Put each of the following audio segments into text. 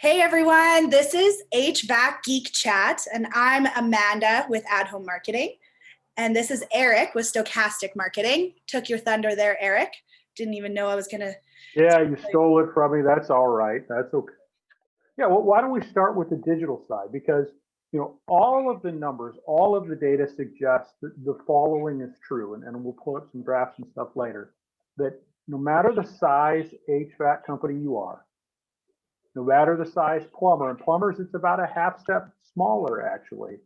Hey everyone, this is HVAC Geek Chat, and I'm Amanda with At Home Marketing. And this is Erik with Stochastic Marketing. Took your thunder there, Erik. Didn't even know I was going to. Yeah, you stole it from me. That's all right. That's okay. Yeah, well, why don't we start with the digital side? Because, all of the numbers, all of the data suggests that the following is true. And we'll pull up some graphs and stuff later. That no matter the size HVAC company you are, no matter the size plumber, and plumbers, it's about a half step smaller actually.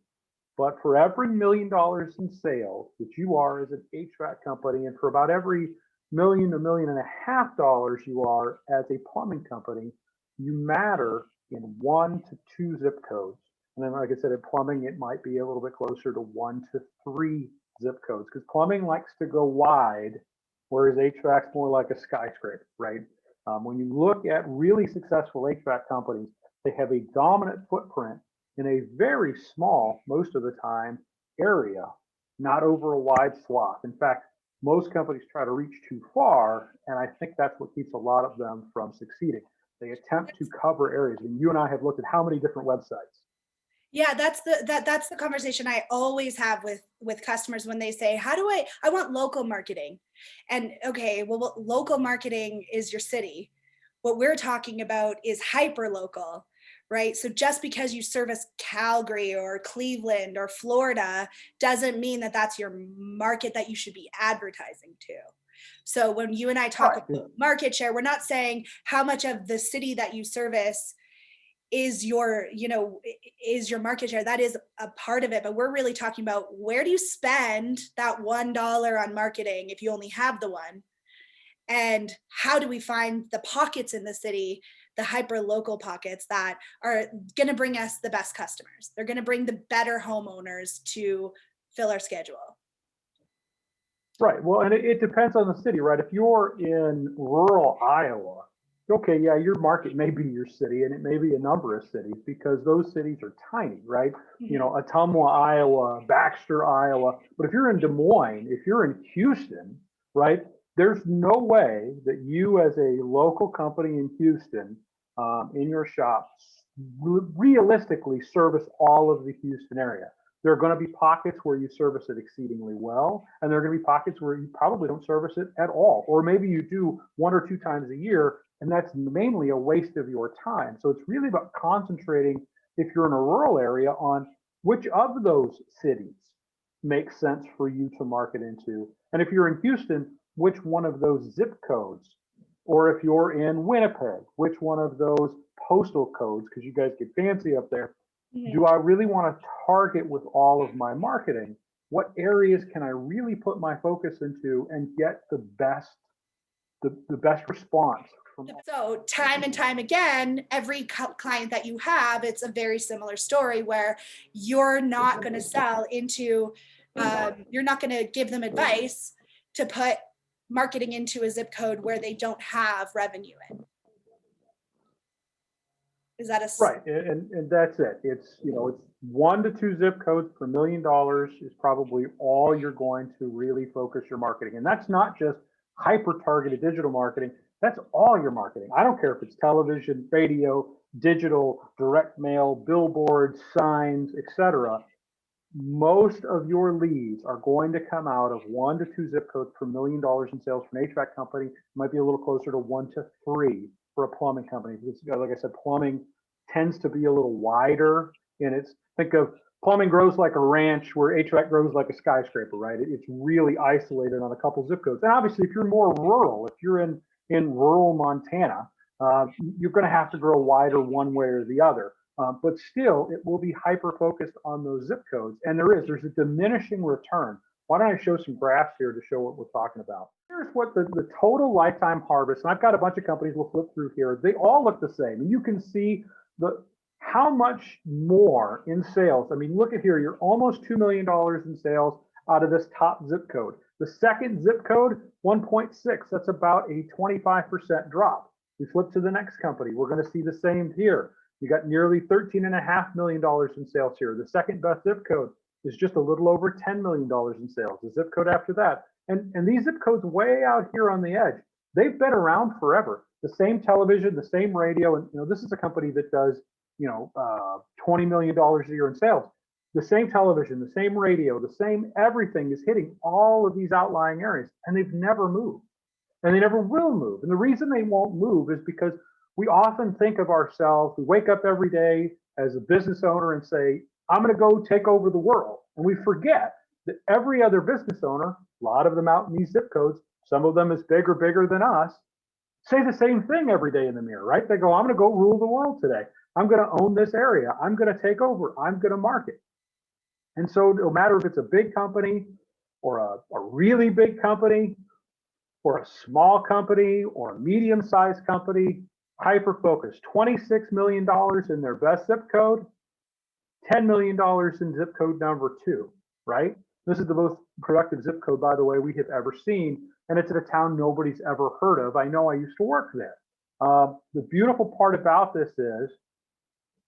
But for every $1 million in sales that you are as an HVAC company, and for about every million to $1.5 million you are as a plumbing company, you matter in 1 to 2 zip codes. And then, like I said, in plumbing, it might be a little bit closer to 1 to 3 zip codes because plumbing likes to go wide, whereas HVAC's more like a skyscraper, right? When you look at really successful HVAC companies, they have a dominant footprint in a very small, most of the time, area, not over a wide swath. In fact, most companies try to reach too far, and I think that's what keeps a lot of them from succeeding. They attempt to cover areas, and you and I have looked at how many different websites. Yeah, that's the conversation I always have with customers when they say, "How do I want local marketing?" And okay, well, local marketing is your city. What we're talking about is hyper local, right? So just because you service Calgary or Cleveland or Florida doesn't mean that that's your market that you should be advertising to. So when you and I talk about market share, we're not saying how much of the city that you service is your market share. That is a part of it, but we're really talking about where do you spend that $1 on marketing if you only have the one, and how do we find the pockets in the city, the hyper local pockets that are going to bring us the best customers. They're going to bring the better homeowners to fill our schedule. Right. Well, and it depends on the city, right? If you're in rural Iowa, okay, yeah, your market may be your city, and it may be a number of cities because those cities are tiny, right? Mm-hmm. Ottumwa, Iowa, Baxter, Iowa. But if you're in Des Moines, if you're in Houston, right, there's no way that you as a local company in Houston, in your shop, realistically service all of the Houston area. There are going to be pockets where you service it exceedingly well, and there are going to be pockets where you probably don't service it at all, or maybe you do 1 or 2 times a year, and that's mainly a waste of your time. So it's really about concentrating, if you're in a rural area, on which of those cities makes sense for you to market into. And if you're in Houston, which one of those zip codes, or if you're in Winnipeg, which one of those postal codes, because you guys get fancy up there, do I really want to target with all of my marketing? What areas can I really put my focus into and get the best response from? So time and time again, every client that you have, it's a very similar story where you're not going to sell into, you're not going to give them advice to put marketing into a zip code where they don't have revenue in. Is that right? And that's it. It's 1 to 2 zip codes per $1 million is probably all you're going to really focus your marketing. And that's not just hyper targeted digital marketing. That's all your marketing. I don't care if it's television, radio, digital, direct mail, billboards, signs, etc. Most of your leads are going to come out of 1 to 2 zip codes per $1 million in sales for an HVAC company. It might be a little closer to 1 to 3 for a plumbing company. Because, like I said, plumbing tends to be a little wider in its, think of plumbing grows like a ranch where HVAC grows like a skyscraper, right? It's really isolated on a couple zip codes. And obviously, if you're more rural, if you're in rural Montana, you're going to have to grow wider one way or the other. But still, it will be hyper focused on those zip codes. And there's a diminishing return. Why don't I show some graphs here to show what we're talking about? Here's what the total lifetime harvest, and I've got a bunch of companies we'll flip through here. They all look the same. And you can see how much more in sales. I mean, look at here, you're almost $2 million in sales out of this top zip code. The second zip code, 1.6. That's about a 25% drop. We flip to the next company. We're going to see the same here. You got nearly $13.5 million in sales here. The second best zip code is just a little over $10 million in sales. The zip code after that. And these zip codes way out here on the edge, they've been around forever. the same television, the same radio, and this is a company that does $20 million a year in sales. The same television, the same radio, the same everything is hitting all of these outlying areas, and they've never moved, and they never will move. And the reason they won't move is because we often think of ourselves, we wake up every day as a business owner and say, I'm going to go take over the world. And we forget that every other business owner, a lot of them out in these zip codes, some of them as bigger than us, say the same thing every day in the mirror, right? They go, I'm going to go rule the world today. I'm going to own this area. I'm going to take over. I'm going to market. And so no matter if it's a big company or a really big company or a small company or a medium-sized company, hyper-focused, $26 million in their best zip code, $10 million in zip code number 2, right? This is the most productive zip code, by the way, we have ever seen. And it's in a town nobody's ever heard of. I know I used to work there. The beautiful part about this is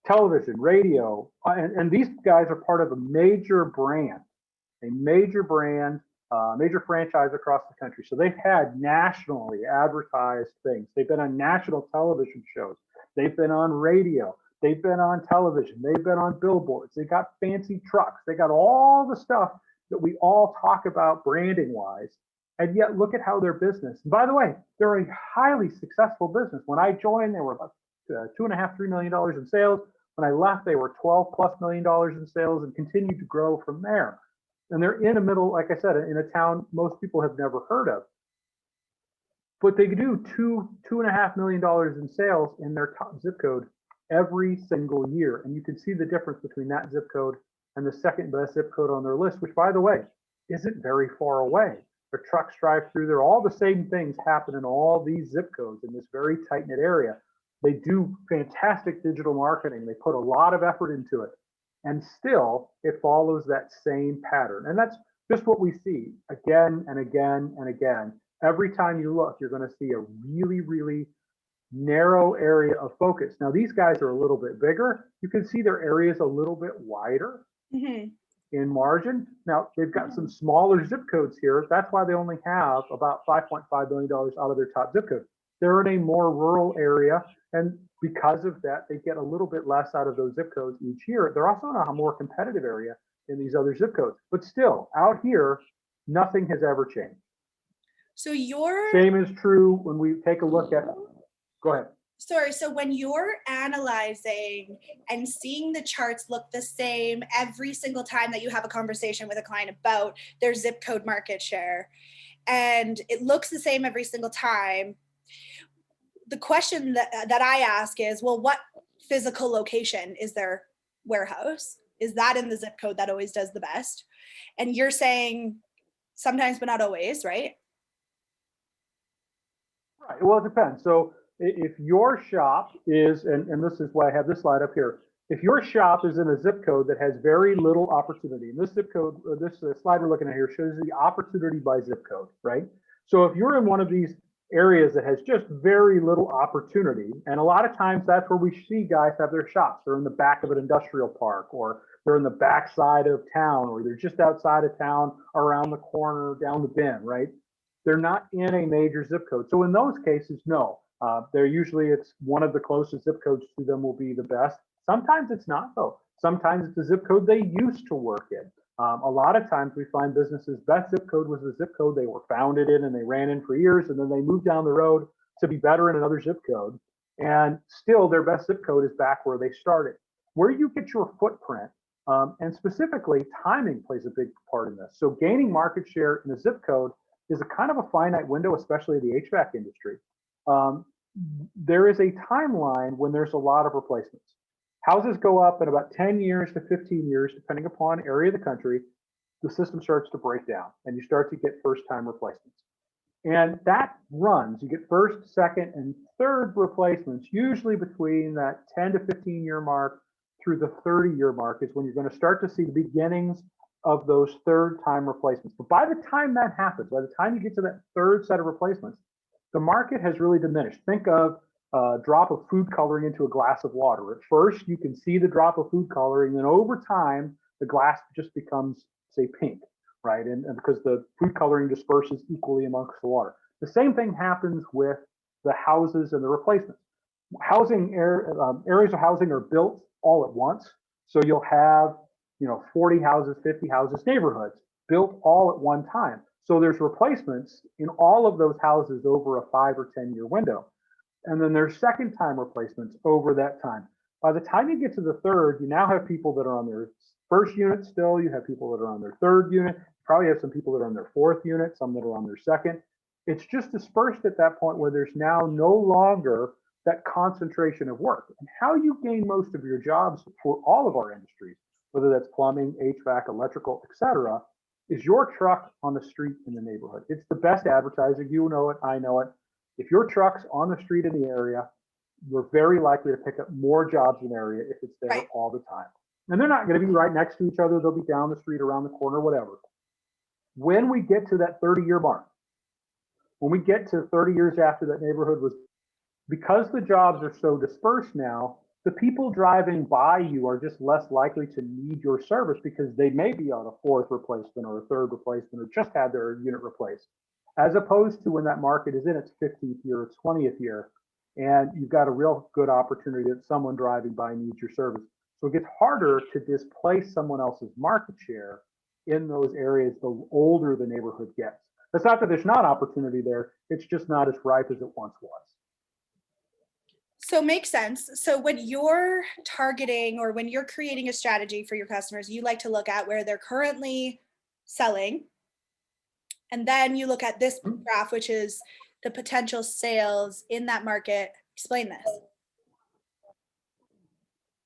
television, radio, and these guys are part of a major brand, major franchise across the country. So they've had nationally advertised things. They've been on national television shows. They've been on radio. They've been on television. They've been on billboards. They got fancy trucks. They got all the stuff that we all talk about branding wise. And yet look at how their business, and by the way, they're a highly successful business. When I joined, they were about $2.5–3 million in sales. When I left, they were $12+ million in sales and continued to grow from there. And they're in the middle, like I said, in a town most people have never heard of. But they do $2.5 million in sales in their top zip code every single year. And you can see the difference between that zip code and the second best zip code on their list, which, by the way, isn't very far away. Their trucks drive through there. All the same things happen in all these zip codes in this very tight-knit area. They do fantastic digital marketing. They put a lot of effort into it. And still, it follows that same pattern. And that's just what we see again and again and again. Every time you look, you're going to see a really narrow area of focus. Now, these guys are a little bit bigger. You can see their areas a little bit wider in margin. Now, they've got some smaller zip codes here. That's why they only have about $5.5 billion out of their top zip code. They're in a more rural area. And because of that, they get a little bit less out of those zip codes each year. They're also in a more competitive area in these other zip codes. But still, out here, nothing has ever changed. So your same is true when we take a look at, go ahead. Sorry, so when you're analyzing and seeing the charts look the same every single time that you have a conversation with a client about their zip code market share, and it looks the same every single time, the question that I ask is, well, what physical location is their warehouse? Is that in the zip code that always does the best? And you're saying sometimes, but not always, right? Right, well, it depends. So if your shop is, and this is why I have this slide up here, if your shop is in a zip code that has very little opportunity, and this zip code, this slide we're looking at here shows the opportunity by zip code, right? So if you're in one of these areas that has just very little opportunity, and a lot of times that's where we see guys have their shops. They're in the back of an industrial park, or they're in the back side of town, or they're just outside of town, around the corner, down the bend, right? They're not in a major zip code. So in those cases, no. They're usually, it's one of the closest zip codes to them will be the best. Sometimes it's not though. Sometimes it's the zip code they used to work in. A lot of times we find businesses, best zip code was the zip code they were founded in and they ran in for years, and then they moved down the road to be better in another zip code. And still their best zip code is back where they started. Where you get your footprint, and specifically timing plays a big part in this. So gaining market share in a zip code is a kind of a finite window, especially the HVAC industry. There is a timeline when there's a lot of replacements. Houses go up in about 10 years to 15 years, depending upon area of the country. The system starts to break down and you start to get first-time replacements. And that runs, you get first, second, and third replacements, usually between that 10 to 15-year mark through the 30-year mark is when you're going to start to see the beginnings of those third-time replacements. But by the time that happens, by the time you get to that third set of replacements, the market has really diminished. Think of a drop of food coloring into a glass of water. At first, you can see the drop of food coloring, and over time, the glass just becomes, say, pink, right? And because the food coloring disperses equally amongst the water. The same thing happens with the houses and the replacements. Areas of housing are built all at once. So you'll have, 40 houses, 50 houses, neighborhoods built all at one time. So there's replacements in all of those houses over a 5 or 10 year window. And then there's second time replacements over that time. By the time you get to the third, you now have people that are on their first unit still, you have people that are on their third unit, you probably have some people that are on their fourth unit, some that are on their second. It's just dispersed at that point where there's now no longer that concentration of work. And how you gain most of your jobs for all of our industries, whether that's plumbing, HVAC, electrical, etc., is your truck on the street in the neighborhood. It's the best advertising. You know it, I know it. If your truck's on the street in the area, you're very likely to pick up more jobs in the area if it's there Right. all the time. And they're not going to be right next to each other. They'll be down the street, around the corner, whatever. When we get to that 30-year mark, when we get to 30 years after that neighborhood was, because the jobs are so dispersed now, the people driving by you are just less likely to need your service because they may be on a fourth replacement or a third replacement or just had their unit replaced. As opposed to when that market is in its 15th year, its 20th year, and you've got a real good opportunity that someone driving by needs your service. So it gets harder to displace someone else's market share in those areas the older the neighborhood gets. That's not that there's not opportunity there, it's just not as ripe as it once was. So makes sense. So when you're targeting or when you're creating a strategy for your customers, you like to look at where they're currently selling. And then you look at this graph, which is the potential sales in that market. Explain this.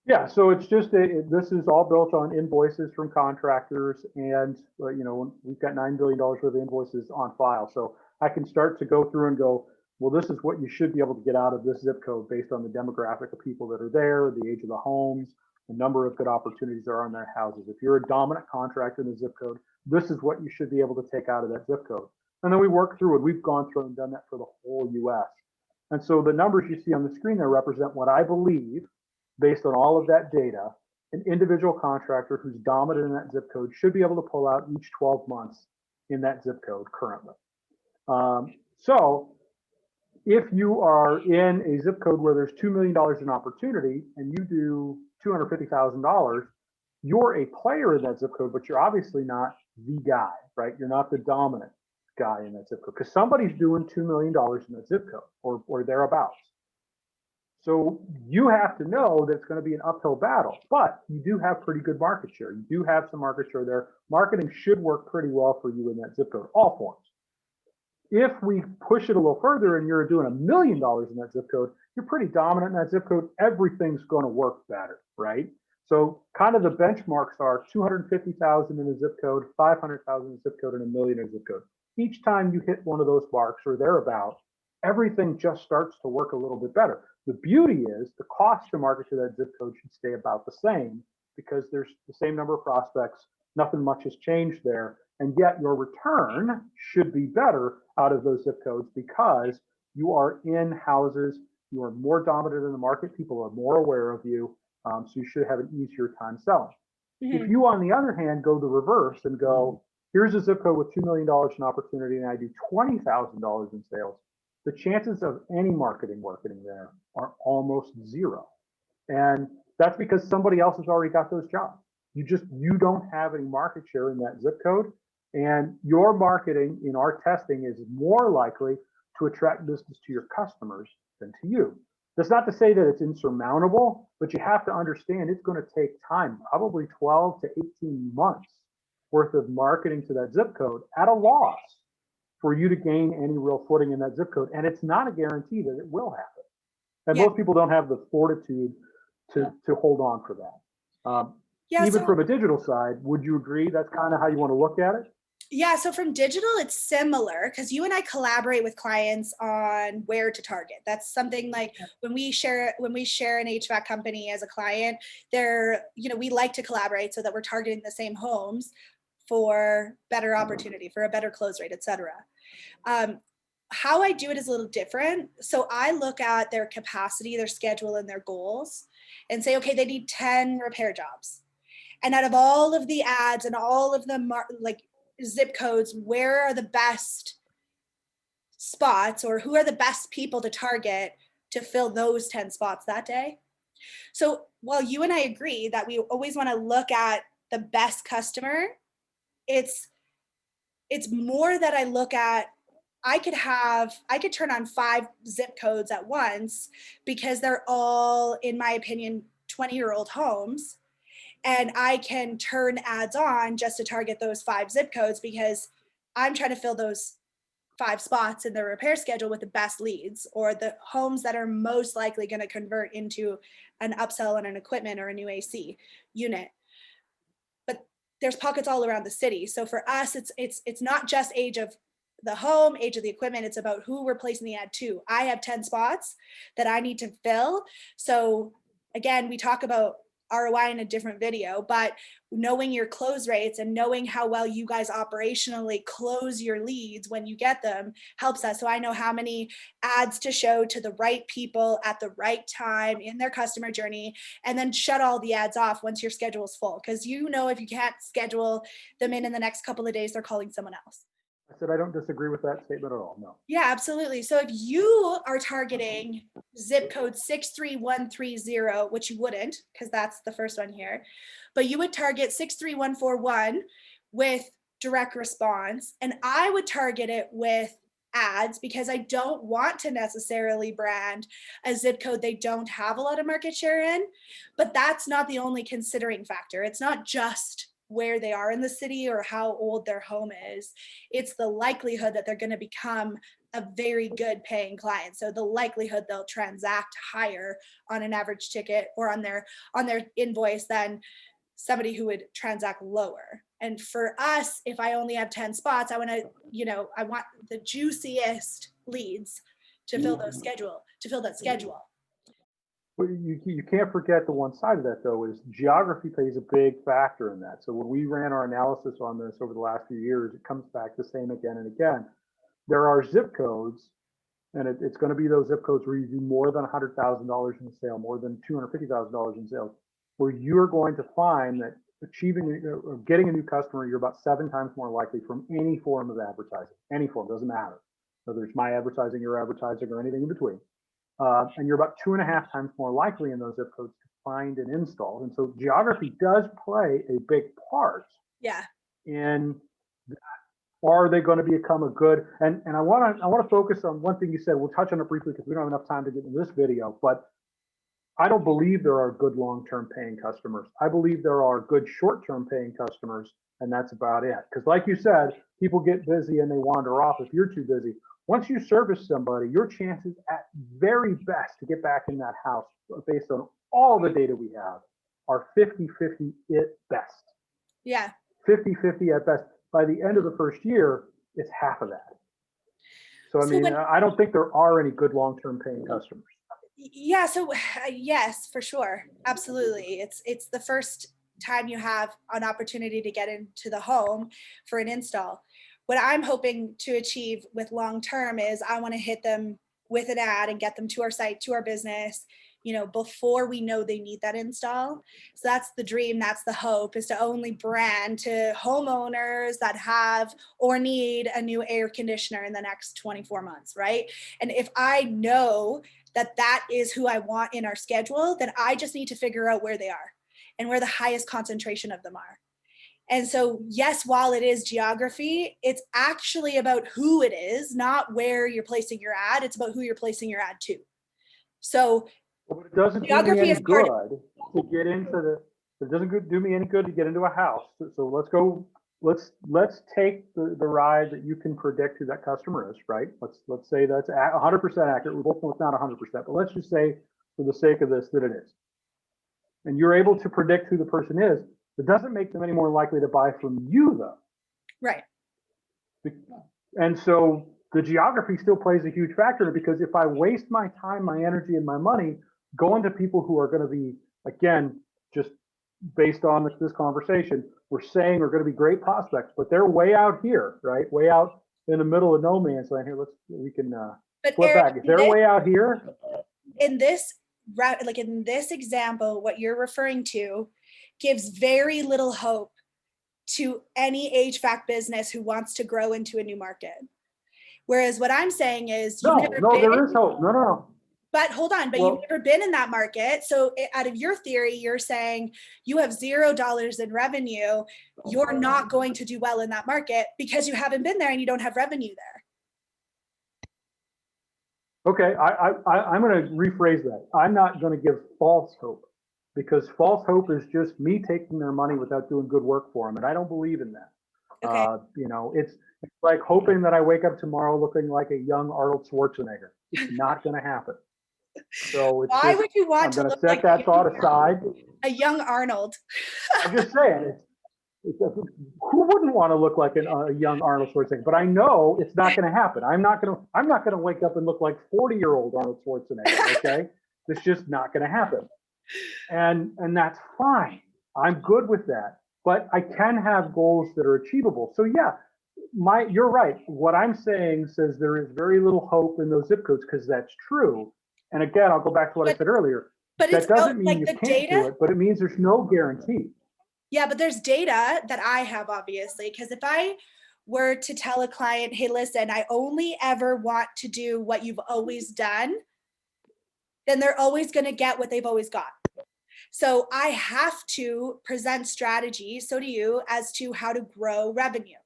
Yeah, so it's just this is all built on invoices from contractors, and we've got $9 billion worth of invoices on file. So I can start to go through and go, well, this is what you should be able to get out of this zip code based on the demographic of people that are there, the age of the homes, the number of good opportunities there are in their houses. If you're a dominant contractor in the zip code, this is what you should be able to take out of that zip code. And then we work through it. We've gone through and done that for the whole US. And so the numbers you see on the screen there represent what I believe, based on all of that data, an individual contractor who's dominant in that zip code should be able to pull out each 12 months in that zip code currently. So if you are in a zip code where there's $2 million in opportunity and you do $250,000, you're a player in that zip code, but you're obviously not the guy, right? You're not the dominant guy in that zip code because somebody's doing $2 million in that zip code or thereabouts. So you have to know that it's going to be an uphill battle, but you do have pretty good market share. You do have some market share there. Marketing should work pretty well for you in that zip code, all forms. If we push it a little further and you're doing $1 million in that zip code, you're pretty dominant in that zip code. Everything's going to work better, right? So kind of the benchmarks are 250,000 in a zip code, 500,000 in a zip code, and $1 million in a zip code. Each time you hit one of those marks or thereabout, everything just starts to work a little bit better. The beauty is the cost to market to that zip code should stay about the same because there's the same number of prospects. Nothing much has changed there. And yet your return should be better out of those zip codes because you are in houses, you are more dominant in the market, people are more aware of you, so you should have an easier time selling. Mm-hmm. If you, on the other hand, go the reverse and go, here's a zip code with $2 million in opportunity and I do $20,000 in sales, the chances of any marketing working there are almost zero. And that's because somebody else has already got those jobs. You don't have any market share in that zip code. And your marketing in our testing is more likely to attract business to your customers than to you. That's not to say that it's insurmountable, but you have to understand it's going to take time, probably 12 to 18 months worth of marketing to that zip code at a loss for you to gain any real footing in that zip code. And it's not a guarantee that it will happen. And most people don't have the fortitude to hold on for that. Even from a digital side, would you agree that's kind of how you want to look at it? Yeah, so from digital, it's similar because you and I collaborate with clients on where to target. That's something like when we share an HVAC company as a client, we like to collaborate so that we're targeting the same homes for better opportunity, for a better close rate, et cetera. How I do it is a little different. So I look at their capacity, their schedule, and their goals and say, okay, they need 10 repair jobs. And out of all of the ads and all of the zip codes, where are the best spots, or who are the best people to target to fill those 10 spots that day. So while you and I agree that we always want to look at the best customer, it's more that I look at, I could turn on 5 zip codes at once because they're all, in my opinion, 20-year-old homes. And I can turn ads on just to target those 5 zip codes because I'm trying to fill those 5 spots in the repair schedule with the best leads, or the homes that are most likely going to convert into an upsell on an equipment or a new AC unit. But there's pockets all around the city. So for us, it's not just age of the home, age of the equipment. It's about who we're placing the ad to. I have 10 spots that I need to fill. So again, we talk about ROI in a different video, but knowing your close rates and knowing how well you guys operationally close your leads when you get them helps us. So I know how many ads to show to the right people at the right time in their customer journey, and then shut all the ads off once your schedule is full. Because if you can't schedule them in the next couple of days, they're calling someone else. I said, I don't disagree with that statement at all. No. Yeah, absolutely. So if you are targeting zip code 63130, which you wouldn't, because that's the first one here, but you would target 63141 with direct response, and I would target it with ads because I don't want to necessarily brand a zip code they don't have a lot of market share in. But that's not the only considering factor. It's not just where they are in the city or how old their home is. It's the likelihood that they're going to become a very good paying client. So the likelihood they'll transact higher on an average ticket or on their invoice than somebody who would transact lower. And for us, if I only have 10 spots, I want the juiciest leads to fill that schedule. But you can't forget the one side of that, though, is geography plays a big factor in that. So when we ran our analysis on this over the last few years, it comes back the same again and again. There are zip codes, and it's going to be those zip codes where you do more than $100,000 in sale, more than $250,000 in sales, where you're going to find that getting a new customer, you're about 7 times more likely from any form of advertising. Any form, doesn't matter. Whether it's my advertising, your advertising, or anything in between. And you're about 2.5 times more likely in those zip codes to find an install. And so geography does play a big part. Yeah. In that. Are they going to become a good, and I want to focus on one thing you said. We'll touch on it briefly because we don't have enough time to get into this video, but I don't believe there are good long-term paying customers. I believe there are good short-term paying customers, and that's about it. Because like you said, people get busy and they wander off if you're too busy. Once you service somebody, your chances at very best to get back in that house based on all the data we have are 50-50 at best. Yeah. 50-50 at best. By the end of the first year, it's half of that. So, I don't think there are any good long-term paying customers. Yeah. So yes, for sure. Absolutely. It's the first time you have an opportunity to get into the home for an install. What I'm hoping to achieve with long-term is I want to hit them with an ad and get them to our site, to our business, before we know they need that install. So that's the dream. That's the hope, is to only brand to homeowners that have or need a new air conditioner in the next 24 months. Right. And if I know that is who I want in our schedule, then I just need to figure out where they are and where the highest concentration of them are. And so, yes, while it is geography, it's actually about who it is, not where you're placing your ad. It's about who you're placing your ad to. So it doesn't do me any good to get into it doesn't do me any good to get into a house. So let's take the ride that you can predict who that customer is, right? Let's say that's 100% accurate. We both know it's not 100%, but let's just say for the sake of this that it is. And you're able to predict who the person is. It doesn't make them any more likely to buy from you, though. Right. And so the geography still plays a huge factor, because if I waste my time, my energy, and my money going to people who are going to be, again, just based on this conversation, we're saying are going to be great prospects, but they're way out here, right? Way out in the middle of no man's land here. We can flip back. If they're way out here. In this example, what you're referring to gives very little hope to any HVAC business who wants to grow into a new market. Whereas what I'm saying is you've No, never no, been, there is hope. No, no, no. but hold on, but Well, you've never been in that market. So out of your theory, you're saying you have $0 in revenue. You're not going to do well in that market because you haven't been there and you don't have revenue there. okay, I'm going to rephrase that. I'm not going to give false hope, because false hope is just me taking their money without doing good work for them, and I don't believe in that. Okay. You know, it's like hoping that I wake up tomorrow looking like a young Arnold Schwarzenegger. It's not going to happen. So it's Why just, would you want I'm to going to look set like that thought aside. a young Arnold? I'm just saying, who wouldn't want to look like a young Arnold Schwarzenegger? But I know it's not going to happen. I'm not going to wake up and look like 40-year-old Arnold Schwarzenegger. Okay, it's just not going to happen, and that's fine. I'm good with that. But I can have goals that are achievable. So yeah, you're right. What I'm saying says there is very little hope in those zip codes, because that's true. And again, I'll go back to what I said earlier. But That doesn't mean like you the can't data. do it, but it means there's no guarantee. Yeah, but there's data that I have, obviously, because if I were to tell a client, hey, listen, I only ever want to do what you've always done, then they're always going to get what they've always got. So I have to present strategy, so do you, as to how to grow revenue.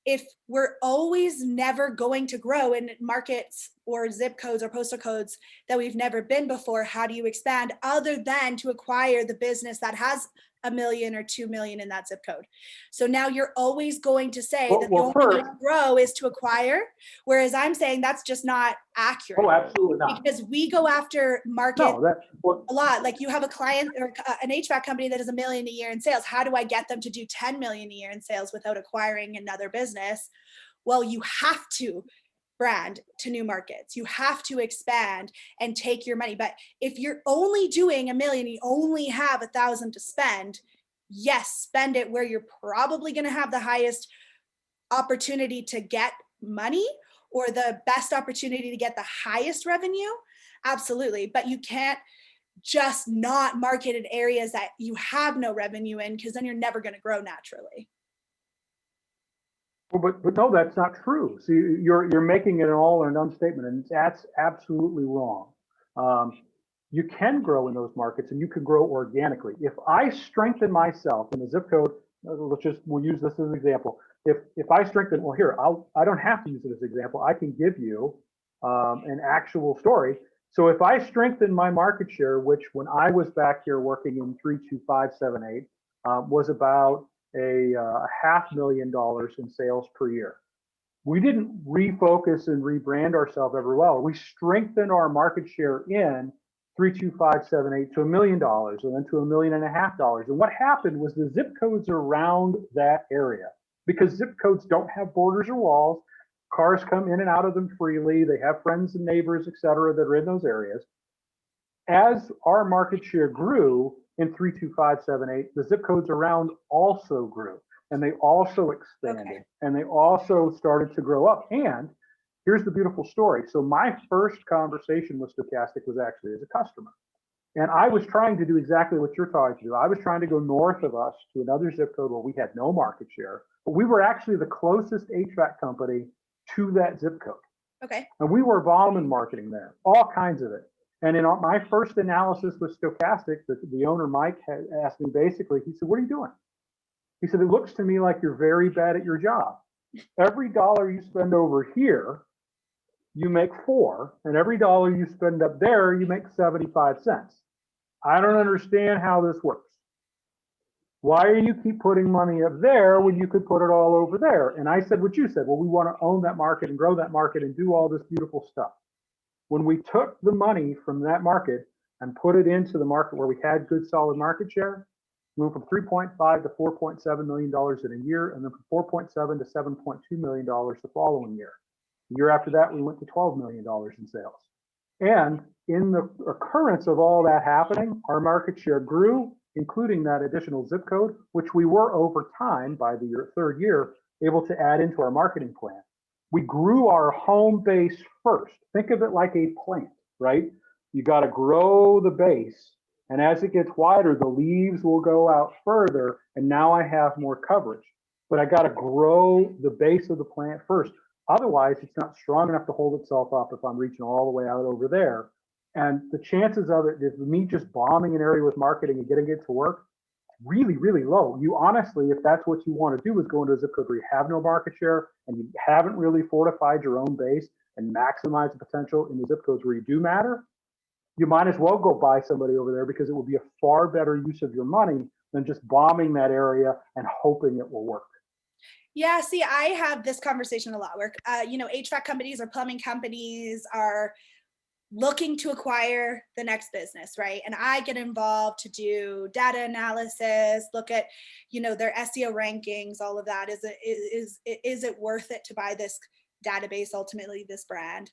If we're always never going to grow in markets or zip codes or postal codes that we've never been before, how do you expand other than to acquire the business that has $1 million or 2 million in that zip code? So now you're always going to say that the only way to grow is to acquire, whereas I'm saying that's just not accurate. Oh, absolutely not. Because we go after markets a lot. Like you have a client or an HVAC company that is $1 million a year in sales. How do I get them to do 10 million a year in sales without acquiring another business? Well, you have to brand to new markets. You have to expand and take your money. But if you're only doing $1 million, you only have 1,000 to spend, yes, spend it where you're probably going to have the highest opportunity to get money or the best opportunity to get the highest revenue. Absolutely. But you can't just not market in areas that you have no revenue in, because then you're never going to grow naturally. Well, but no, that's not true. See, you're making it an all or none statement, and that's absolutely wrong. You can grow in those markets, and you can grow organically. If I strengthen myself in the zip code, we'll use this as an example. If I strengthen, well, here, I don't have to use it as an example. I can give you an actual story. So if I strengthen my market share, which when I was back here working in 32578 was about a $500,000 in sales per year. We didn't refocus and rebrand ourselves ever well. We strengthened our market share in 32578 to $1 million and then to $1.5 million. And what happened was the zip codes around that area, because zip codes don't have borders or walls, cars come in and out of them freely. They have friends and neighbors, et cetera, that are in those areas. As our market share grew in 32578, the zip codes around also grew, and they also expanded, and they also started to grow up. And here's the beautiful story. So my first conversation with Stochastic was actually as a customer. And I was trying to do exactly what you're trying to do. I was trying to go north of us to another zip code where we had no market share, but we were actually the closest HVAC company to that zip code. Okay. And we were volume marketing there, all kinds of it. And in my first analysis with Stochastic, the owner, Mike, had asked me basically, he said, what are you doing? He said, it looks to me like you're very bad at your job. Every dollar you spend over here, you make 4, and every dollar you spend up there, you make 75 cents. I don't understand how this works. Why do you keep putting money up there when you could put it all over there? And I said what you said. Well, we want to own that market and grow that market and do all this beautiful stuff. When we took the money from that market and put it into the market where we had good solid market share, we went from $3.5 to $4.7 million in a year, and then from 4.7 to $7.2 million the following year. The year after that, we went to $12 million in sales. And in the occurrence of all that happening, our market share grew, including that additional zip code, which we were over time, by the third year, able to add into our marketing plan. We grew our home base first. Think of it like a plant, right? You got to grow the base. And as it gets wider, the leaves will go out further. And now I have more coverage. But I got to grow the base of the plant first. Otherwise, it's not strong enough to hold itself up if I'm reaching all the way out over there. And the chances of it, of me just bombing an area with marketing and getting it to work, really, really low. You honestly, if that's what you want to do, is go into a zip code where you have no market share and you haven't really fortified your own base and maximize the potential in the zip codes where you do matter, you might as well go buy somebody over there, because it will be a far better use of your money than just bombing that area and hoping it will work. Yeah, see, I have this conversation a lot. Where HVAC companies or plumbing companies are looking to acquire the next business, right? And I get involved to do data analysis, look at, their SEO rankings, all of that. Is it worth it to buy this database, ultimately this brand?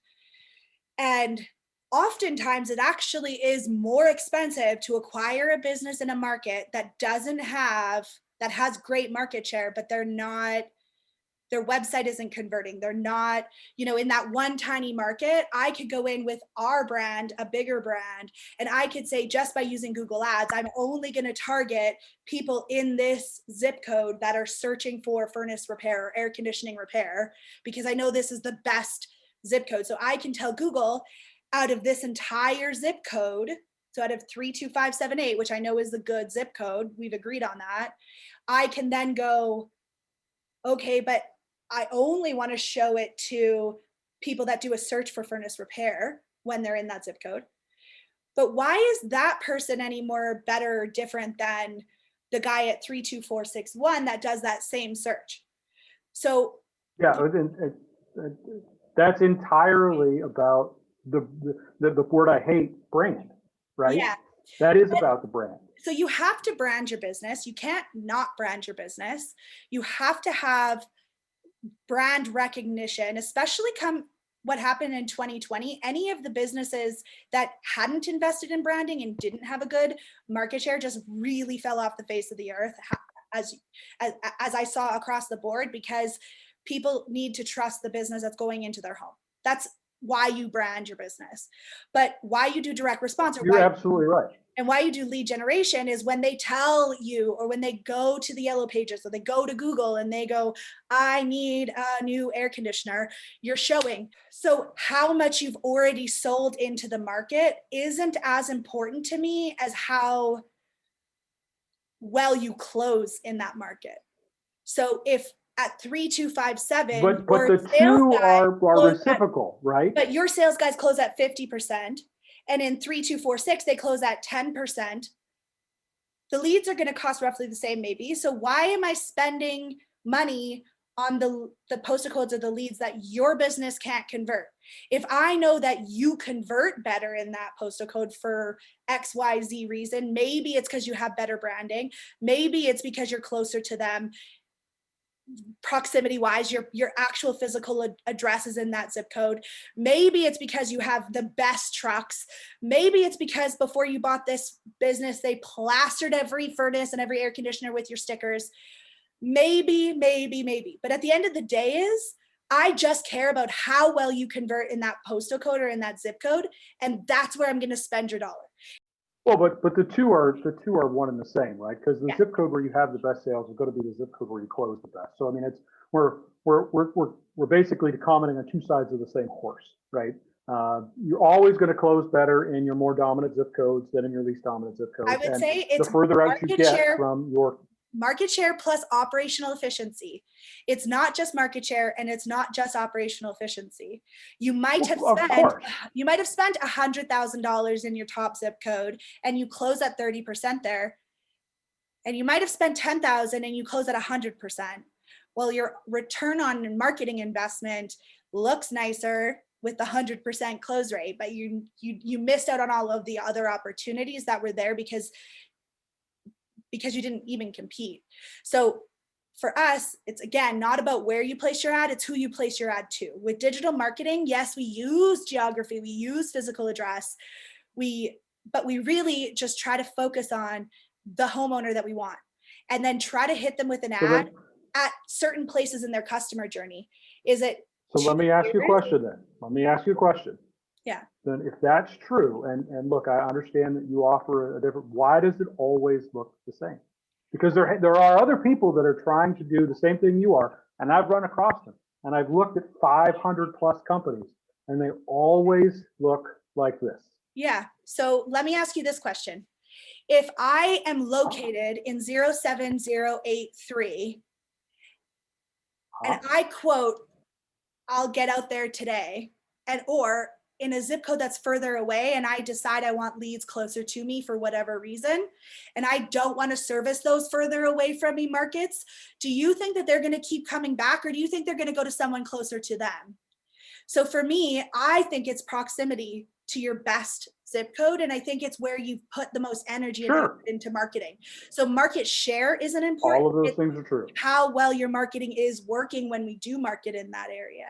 And oftentimes it actually is more expensive to acquire a business in a market that has great market share, but their website isn't converting. They're not, in that one tiny market. I could go in with our brand, a bigger brand, and I could say, just by using Google Ads, I'm only going to target people in this zip code that are searching for furnace repair or air conditioning repair, because I know this is the best zip code. So I can tell Google, out of this entire zip code, so out of 32578, which I know is the good zip code, we've agreed on that, I can then go, okay, but I only want to show it to people that do a search for furnace repair when they're in that zip code. But why is that person any more better or different than the guy at 32461 that does that same search? So yeah, that's entirely about the word I hate, brand, right? Yeah, that is about the brand. So you have to brand your business. You can't not brand your business. You have to have brand recognition, especially come what happened in 2020. Any of the businesses that hadn't invested in branding and didn't have a good market share just really fell off the face of the earth, as I saw across the board, because people need to trust the business that's going into their home. That's why you brand your business. But why you do direct response, or You're absolutely right. And why you do lead generation, is when they tell you, or when they go to the yellow pages, or they go to Google and they go, I need a new air conditioner, you're showing. So how much you've already sold into the market isn't as important to me as how well you close in that market. So if at 3257, but the two are reciprocal, right? But your sales guys close at 50%. And in 3246, they close at 10%. The leads are going to cost roughly the same, maybe. So why am I spending money on the postal codes of the leads that your business can't convert? If I know that you convert better in that postal code for XYZ reason, maybe it's because you have better branding. Maybe it's because you're closer to them proximity wise, your actual physical address is in that zip code. Maybe it's because you have the best trucks. Maybe it's because before you bought this business, they plastered every furnace and every air conditioner with your stickers. Maybe. But at the end of the day I just care about how well you convert in that postal code or in that zip code. And that's where I'm going to spend your dollar. Well, but the two are one and the same, right? Because the zip code where you have the best sales is going to be the zip code where you close the best. So I mean, it's we're basically commenting on two sides of the same horse, right? You're always going to close better in your more dominant zip codes than in your least dominant zip codes. I would say it's the further out you get from your market share plus operational efficiency. It's not just market share, and it's not just operational efficiency. You might have spent $100,000 in your top zip code and you close at 30% there. And you might have spent $10,000 and you close at 100%. Well, your return on marketing investment looks nicer with the 100% close rate, but you missed out on all of the other opportunities that were there because you didn't even compete. So for us, it's again, not about where you place your ad, it's who you place your ad to. With digital marketing, yes, we use geography, we use physical address, but we really just try to focus on the homeowner that we want, and then try to hit them with an ad at certain places in their customer journey. So let me ask you a question then. Yeah. Then if that's true, and look, I understand that you offer a different, why does it always look the same? Because there are other people that are trying to do the same thing you are, and I've run across them. and I've looked at 500 plus companies, and they always look like this. Yeah. So let me ask you this question. If I am located in 07083 and I quote, I'll get out there today, and or in a zip code that's further away and I decide I want leads closer to me for whatever reason, and I don't want to service those further away from me markets, do you think that they're going to keep coming back, or do you think they're going to go to someone closer to them? So for me, I think it's proximity to your best zip code. And I think it's where you put the most energy and effort into marketing. So market share isn't important. All of those things are true. How well your marketing is working when we do market in that area.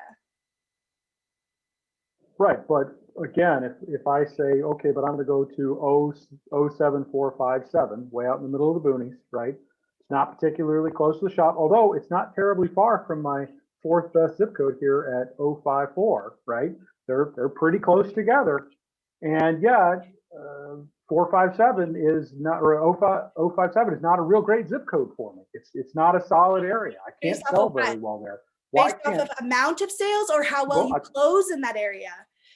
Right. But again, if I say, okay, but I'm going to go to 07457, way out in the middle of the boonies, right? It's not particularly close to the shop, although it's not terribly far from my fourth best zip code here at 054, right? They're pretty close together. And yeah, 457 is not, or 057 is not a real great zip code for me. It's not a solid area. I can't sell very well there. Based off of amount of sales or how well you close in that area?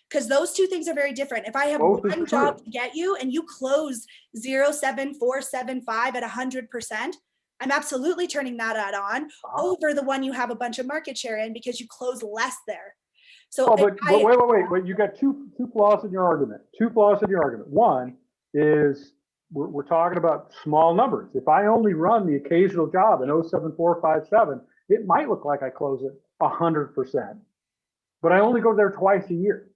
Because those two things are very different. If I have one job to get you and you close 07475 at 100%, I'm absolutely turning that ad on over the one you have a bunch of market share in because you close less there. So but wait. You got two flaws in your argument. Two flaws in your argument. One is we're talking about small numbers. If I only run the occasional job in 07457, it might look like I close it 100%, but I only go there twice a year.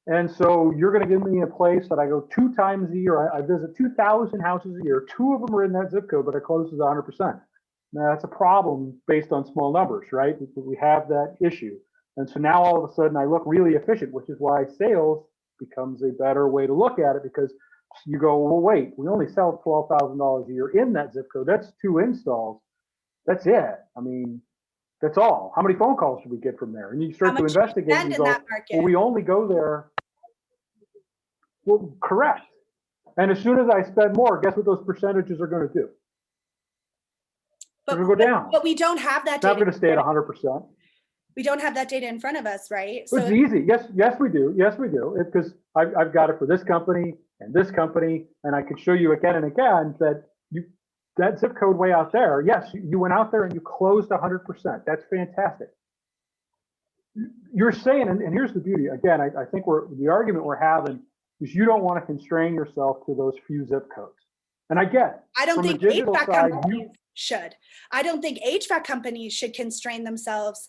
And so you're going to give me a place that I go 2 times a year. I visit 2,000 houses a year. 2 of them are in that zip code, but it closes 100%. Now that's a problem based on small numbers, right? We have that issue. And so now all of a sudden I look really efficient, which is why sales becomes a better way to look at it, because you go, well, wait, we only sell $12,000 a year in that zip code. That's 2 installs. That's it. I mean, that's all. How many phone calls do we get from there? And you start to investigate and you go, well, we only go there. Well, correct. And as soon as I spend more, guess what those percentages are going to do? They're going to go down. But we don't have that data. It's not going to stay at 100%. We don't have that data in front of us, right? So it's easy. Yes, we do. Yes, we do. Because I've got it for this company, and I can show you again and again that that zip code way out there, yes, you went out there and you closed 100%. That's fantastic. You're saying, and here's the beauty. Again, I think the argument we're having is you don't want to constrain yourself to those few zip codes. And I get it. I don't think HVAC companies should. I don't think HVAC companies should constrain themselves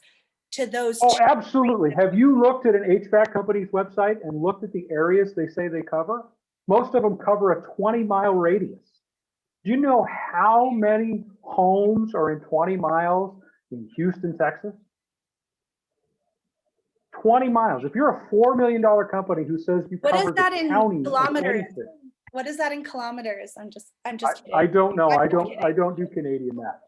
to those. Oh, absolutely. Have you looked at an HVAC company's website and looked at the areas they say they cover? Most of them cover a 20-mile radius. Do you know how many homes are in 20 miles in Houston, Texas? 20 miles. If you're a $4 million company who says you cover the county, kilometers? What is that in kilometers? I'm just kidding. I don't know. I don't do Canadian math.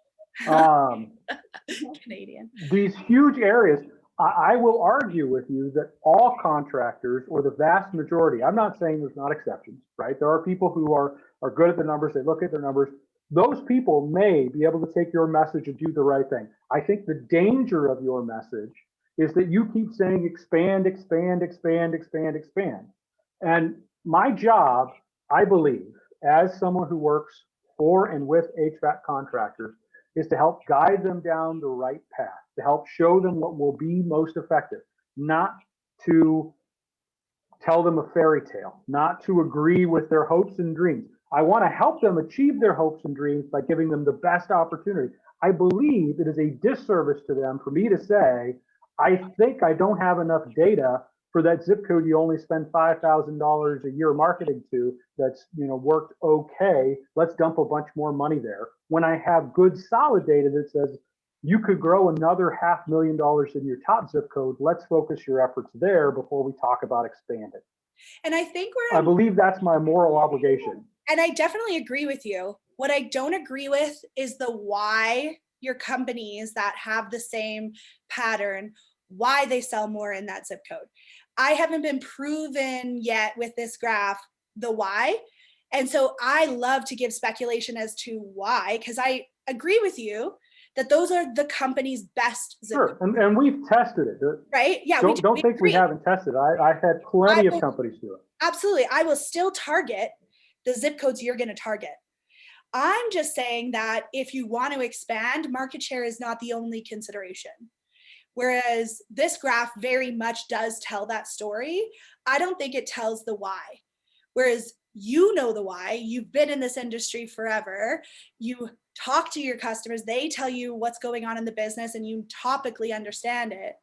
Canadian. These huge areas. I will argue with you that all contractors, or the vast majority, I'm not saying there's not exceptions, right? There are people who are good at the numbers. They look at their numbers. Those people may be able to take your message and do the right thing. I think the danger of your message is that you keep saying expand, expand, expand, expand, expand. And my job, I believe, as someone who works for and with HVAC contractors, is to help guide them down the right path, to help show them what will be most effective, not to tell them a fairy tale, not to agree with their hopes and dreams. I want to help them achieve their hopes and dreams by giving them the best opportunity. I believe it is a disservice to them for me to say, I think I don't have enough data for that zip code you only spend $5,000 a year marketing to, that's worked okay. Let's dump a bunch more money there. When I have good solid data that says you could grow another $500,000 in your top zip code, let's focus your efforts there before we talk about expanding. And I think I believe that's my moral obligation. And I definitely agree with you. What I don't agree with is the why your companies that have the same pattern, why they sell more in that zip code. I haven't been proven yet with this graph the why. And so I love to give speculation as to why, because I agree with you that those are the company's best zip Sure, codes, and we've tested it. right? Yeah, Don't think we agree. haven't tested it. I've had plenty of companies do it. Absolutely. I will still target the zip codes you're going to target. I'm just saying that if you want to expand, market share is not the only consideration. Whereas this graph very much does tell that story. I don't think it tells the why. Whereas you know the why, you've been in this industry forever, you talk to your customers, they tell you what's going on in the business and you topically understand it.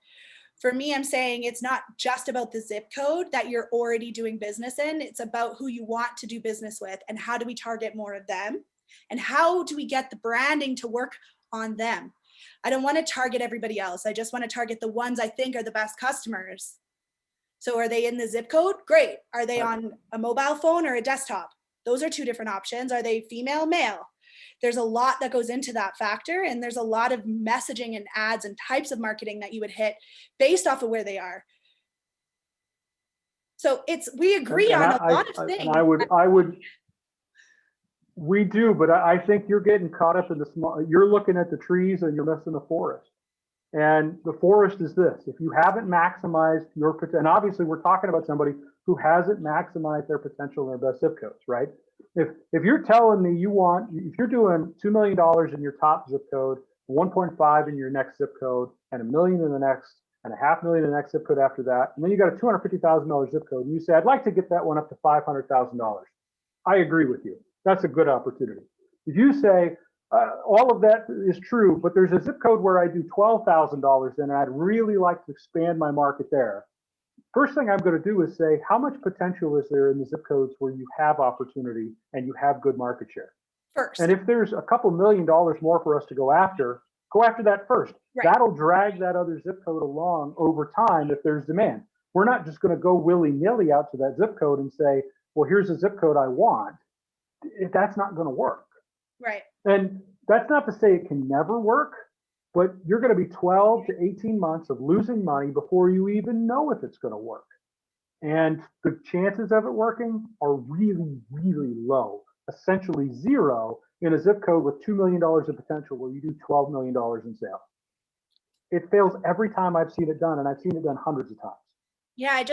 For me, I'm saying it's not just about the zip code that you're already doing business in. It's about who you want to do business with and how do we target more of them and how do we get the branding to work on them. I don't want to target everybody else. I just want to target the ones I think are the best customers. So are they in the zip code? Great. Are they on a mobile phone or a desktop? Those are two different options. Are they female, male? There's a lot that goes into that factor, and there's a lot of messaging and ads and types of marketing that you would hit based off of where they are. So we agree on a lot of things. And we do, but I think you're getting caught up in the small, you're looking at the trees and you're missing the forest. And the forest is this: if you haven't maximized your potential, and obviously we're talking about somebody who hasn't maximized their potential in their best zip codes, right? If you're telling me if you're doing $2 million in your top zip code, 1.5 in your next zip code, and $1 million in the next, and $500,000 in the next zip code after that, and then you got a $250,000 zip code, and you say, I'd like to get that one up to $500,000. I agree with you. That's a good opportunity. If you say, all of that is true, but there's a zip code where I do $12,000 in, and I'd really like to expand my market there. First thing I'm going to do is say, how much potential is there in the zip codes where you have opportunity and you have good market share? First. And if there's a couple $1 million more for us to go after that first. Right. That'll drag that other zip code along over time if there's demand. We're not just going to go willy-nilly out to that zip code and say, well, here's a zip code I want. That's not going to work. Right. And that's not to say it can never work, but you're going to be 12 to 18 months of losing money before you even know if it's going to work. And the chances of it working are really, really low, essentially zero in a zip code with $2 million of potential where you do $12 million in sales. It fails every time I've seen it done, and I've seen it done hundreds of times. Yeah,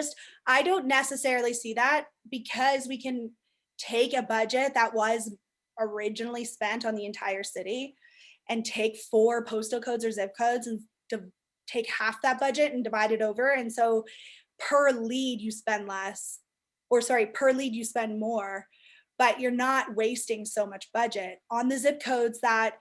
I don't necessarily see that, because we can take a budget that was originally spent on the entire city and take 4 postal codes or zip codes and take half that budget and divide it over. And so per lead you spend less, or sorry, per lead you spend more, but you're not wasting so much budget on the zip codes that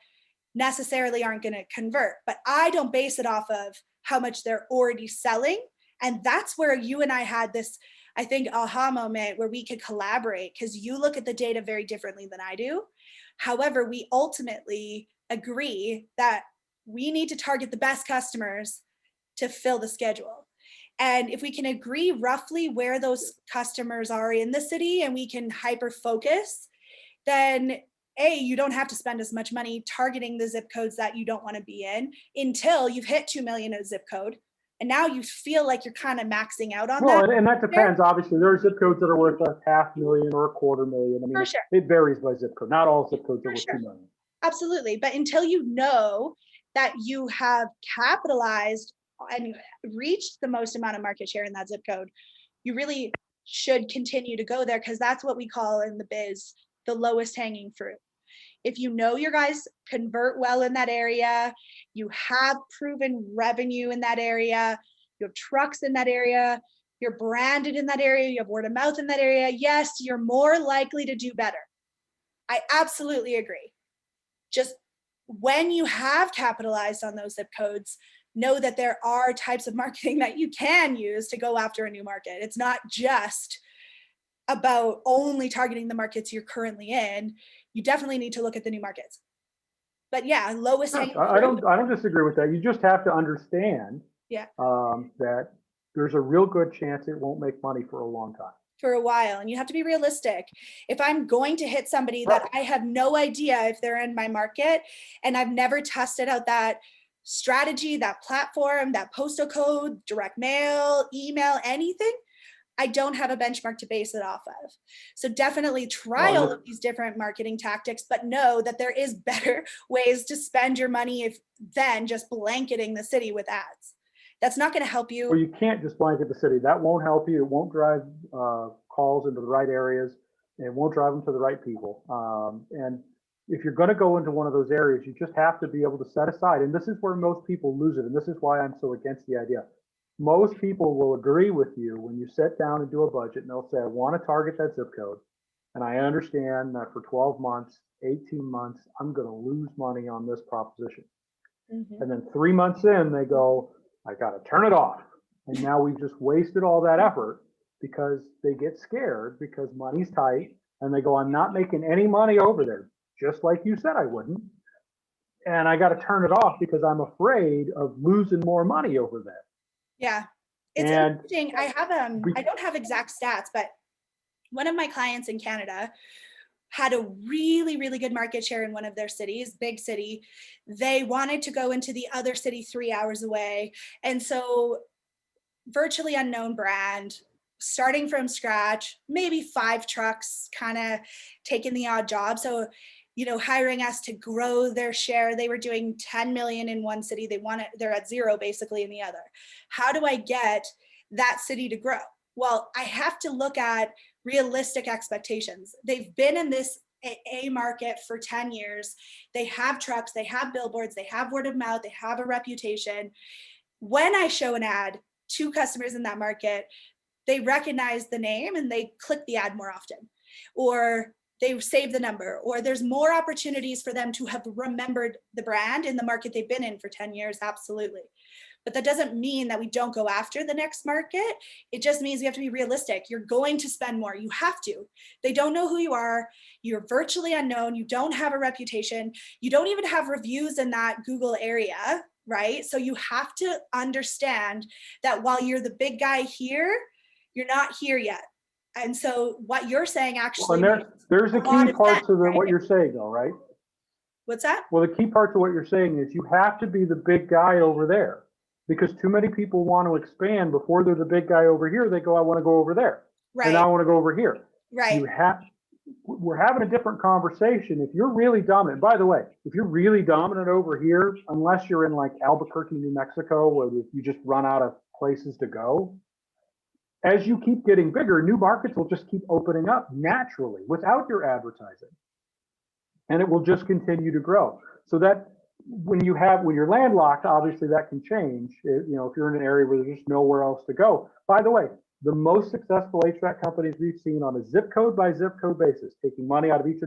necessarily aren't going to convert. But I don't base it off of how much they're already selling. And that's where you and I had this, I think, aha moment where we could collaborate, because you look at the data very differently than I do. However, we ultimately agree that we need to target the best customers to fill the schedule. And if we can agree roughly where those customers are in the city and we can hyper focus, then you don't have to spend as much money targeting the zip codes that you don't want to be in until you've hit 2 million a zip code. And now you feel like you're kind of maxing out on that. Well, and that depends. Obviously, there are zip codes that are worth $500,000 or $250,000. I mean, sure. It varies by zip code. Not all zip codes are worth $2 million. Absolutely. But until you know that you have capitalized and reached the most amount of market share in that zip code, you really should continue to go there, because that's what we call in the biz the lowest hanging fruit. If you know your guys convert well in that area, you have proven revenue in that area, you have trucks in that area, you're branded in that area, you have word of mouth in that area, yes, you're more likely to do better. I absolutely agree. Just when you have capitalized on those zip codes, know that there are types of marketing that you can use to go after a new market. It's not just about only targeting the markets you're currently in. You definitely need to look at the new markets. But yeah, lowest hanging fruit. I don't disagree with that. You just have to understand that there's a real good chance it won't make money for a long time. For a while, and you have to be realistic. If I'm going to hit somebody that I have no idea if they're in my market, and I've never tested out that strategy, that platform, that postal code, direct mail, email, anything, I don't have a benchmark to base it off of. So definitely try all of these different marketing tactics, but know that there is better ways to spend your money than just blanketing the city with ads. That's not going to help you. Well, you can't just blanket the city. That won't help you. It won't drive calls into the right areas. It won't drive them to the right people. And if you're going to go into one of those areas, you just have to be able to set aside. And this is where most people lose it. And this is why I'm so against the idea. Most people will agree with you when you sit down and do a budget, and they'll say, I want to target that zip code. And I understand that for 12 months, 18 months, I'm going to lose money on this proposition. Mm-hmm. And then 3 months in, they go, I got to turn it off. And now we've just wasted all that effort because they get scared because money's tight. And they go, I'm not making any money over there, just like you said I wouldn't. And I got to turn it off because I'm afraid of losing more money over there. Yeah, it's interesting. I don't have exact stats, but one of my clients in Canada had a really, really good market share in one of their cities, big city. They wanted to go into the other city 3 hours away. And so virtually unknown brand, starting from scratch, maybe 5 trucks, kind of taking the odd job. So hiring us to grow their share. They were doing 10 million in one city. They're at 0 basically in the other. How do I get that city to grow? Well, I have to look at realistic expectations. They've been in this A market for 10 years. They have trucks, they have billboards, they have word of mouth, they have a reputation. When I show an ad to customers in that market, they recognize the name and they click the ad more often, or they save the number, or there's more opportunities for them to have remembered the brand in the market they've been in for 10 years, absolutely. But that doesn't mean that we don't go after the next market. It just means we have to be realistic. You're going to spend more. You have to. They don't know who you are. You're virtually unknown. You don't have a reputation. You don't even have reviews in that Google area, right? So you have to understand that while you're the big guy here, you're not here yet. And so what you're saying actually, there's a key part to right? what you're saying though, right? What's that? Well, the key part to what you're saying is you have to be the big guy over there, because too many people want to expand before they're the big guy over here. They go, I want to go over there. Right. And I want to go over here. Right. We're having a different conversation. If you're really dominant, by the way, if you're really dominant over here, unless you're in like Albuquerque, New Mexico, where you just run out of places to go, as you keep getting bigger, new markets will just keep opening up naturally without your advertising. And it will just continue to grow. So that when you're landlocked, obviously that can change. If you're in an area where there's just nowhere else to go. By the way, the most successful HVAC companies we've seen on a zip code by zip code basis, taking money out of each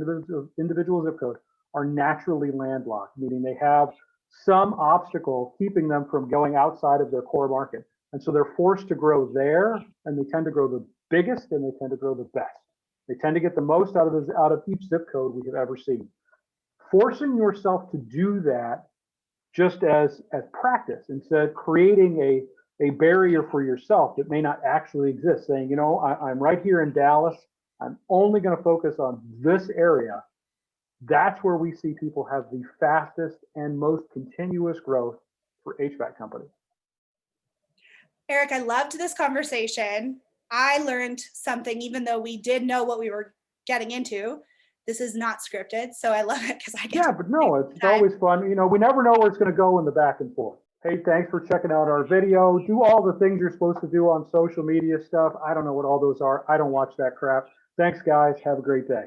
individual zip code, are naturally landlocked, meaning they have some obstacle keeping them from going outside of their core market. And so they're forced to grow there, and they tend to grow the biggest, and they tend to grow the best. They tend to get the most out of each zip code we have ever seen. Forcing yourself to do that just as practice, instead of creating a barrier for yourself that may not actually exist, saying, I'm right here in Dallas, I'm only going to focus on this area. That's where we see people have the fastest and most continuous growth for HVAC companies. Erik, I loved this conversation. I learned something, even though we did know what we were getting into. This is not scripted, so I love it because I get but no, it's always fun. We never know where it's going to go in the back and forth. Hey, thanks for checking out our video. Do all the things you're supposed to do on social media stuff. I don't know what all those are. I don't watch that crap. Thanks, guys. Have a great day.